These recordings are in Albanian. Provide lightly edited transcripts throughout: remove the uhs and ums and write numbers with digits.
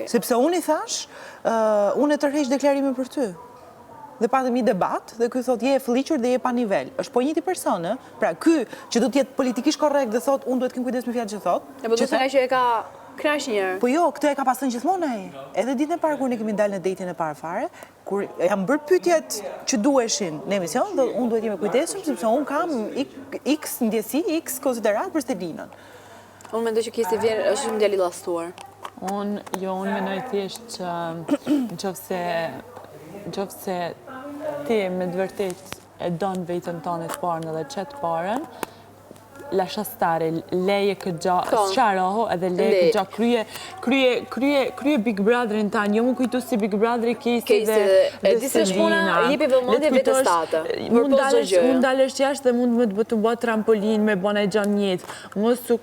Sepse unë i thash, unë e tërheq deklarimin për ty. Dhe patëm një debat, dhe ky thot je e fëlliqur dhe je pa nivel. Është po njëti persona, pra ky që do të jetë politikisht korrekt dhe thot unë duhet kem kujdes me fjalët që thot. Po do të thënë që e ka krash një herë. Po jo, këtë e ka pasën gjithmonë ai. Edhe ditën e parë kur ne kemi dalë në datein e parë fare, kur jam bërë pyetjet që duheshin në emision, dhe unë duhet jem e kujdesshëm sepse unë kam X ndjesi, X konsiderat për Stelinën. Unë mendoj që kisi vjen është shumë djalë i llastuar. Unë mendoj thjesht që nëse ti me të vërtet e don vetën tënde të parën edhe çet parën, lascia stare, lei che già sciaroho edhe lei che già krye Big Brotherin tanë, jo më kujtu si Big Brotheri Kesi dhe disi shpuna jepi vëmendje vetes tate. Mund dalësh jashtë dhe mund të bë trampolin me bën e gjan jetë. Mos u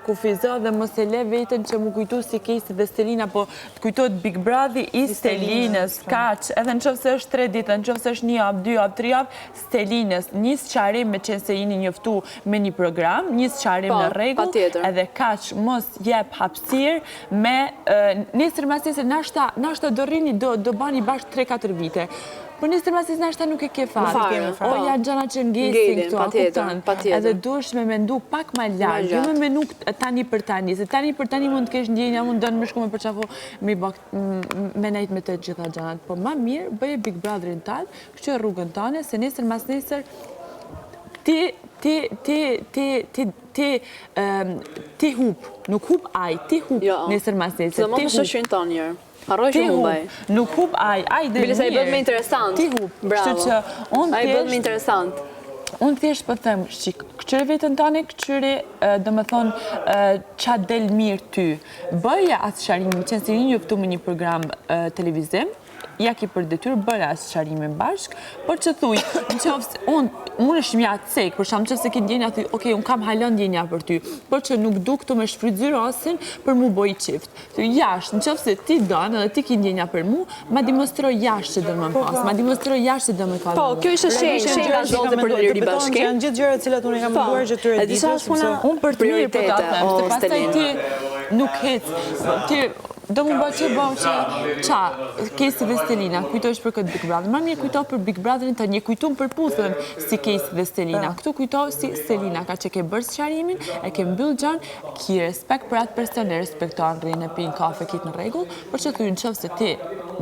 kufizo dhe mos e le veten që më kujtu si Kesi dhe Stelina, po të kujtohet Big Brotheri i Stelinës, kaq, edhe nëse është 3 ditë, nëse është 1 javë, 2 javë, 3 javë, Stelinës, nis qarim me qenë se jeni njoftu me një program, një sqarim në rregull, edhe kaq mos jep hapësirë me nesër mas nesër nashta do rrini, do bani bashkë 3-4 vite. Por nesër mas nesër nashta nuk e ke fare. O ja gjana që ngesin këto, edhe duhesh me mendu pak ma larg, jo me mendu tani për tani, se tani për tani mund të kesh ndjenja, mund dënë më shku me përqafu me nejt me të gjitha gjanat. Po ma mirë, bëje Big Brotherin tanë, kështë rrugën tane, se nesër mas nesër ti hup, nuk hup aj, ti hup nesër mas nesër. Se mos të shoqërin tonë njërë. Harroj që hubaj. Nuk hup aj dhe mirë. Bilisa i bëtë me interesant. Ti hup. Bravo. A i bëtë me interesant. Unë thjesht për them, këqyre vetën tane, këqyre, dhe me thonë, qa del mirë ty. Bëja atë sharimi, qenë se një njëftu me një program televizim, ja ki për detyrë bërë asë qarimin bashkë, për që thuj, në qofë, unë është mjatë sekë, për shumë qëfë se ki ndjenja, thuj, okej, unë kam halon ndjenja për ty, për që nuk du këtu me shfrytëzyrosin për mu boj qift. Thuj, jashtë, në qofë se ti donë edhe ti ki ndjenja për mu, ma demonstroj jashtë që do më pas, ma demonstroj jashtë që do më ka. Po, kjo ishte shenjë nga zote për liri bashkë. Janë gjithë gjërat cilat unë kam mënduar që tyre ditë, unë për të mirë po ta them, se pastaj ti nuk hec, do më bëjë që bëjë qa, Kesi dhe Stelina, kujtojsh për këtë Big Brother. Ma mirë kujtoj për Big Brotherin të një kujtum për puthën si Kesi dhe Stelina. Këtu kujtoj si Stelina, ka që ke bërë sqarimin, e ke mbyllë gjanë, ki respekt për atë person, e respektojnë rrinë e pinë kafe kitë në regull, për që të në qëfë se ti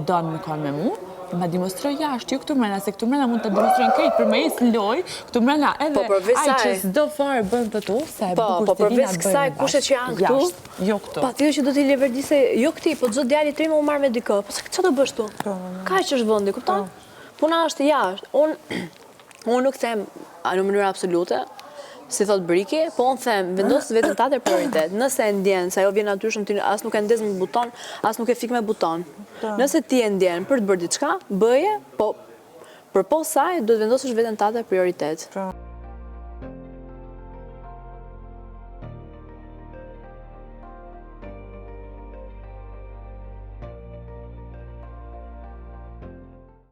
donë me kanë me mu, ma demonstroj jashtë, jo këtu mrena, se këtu mrena mund të demonstrojnë krejt për me isë loj, këtu mrena edhe aj që s'do farë bënë të to, se e bukur Stelina bënë e kësaj kushet që janë këtu, jo këtu. Pa tjo që do t'i leverdise, jo këti, po të zotë djali të rime u marrë me dikë, po që të bësh tu? Ka që është vëndi, kupton? Puna është jashtë, unë nuk them në mënyrë absolute, si thot Briki, po unë them, vendosë vetën tate prioritet. Nëse e ndjenë, se ajo vjen natyrshëm, as nuk e ndez me buton, as nuk e fik me buton. Nëse ti e ndjenë për të bërë diçka, bëje, po për po saj, do të vendosësh vetën tate prioritet.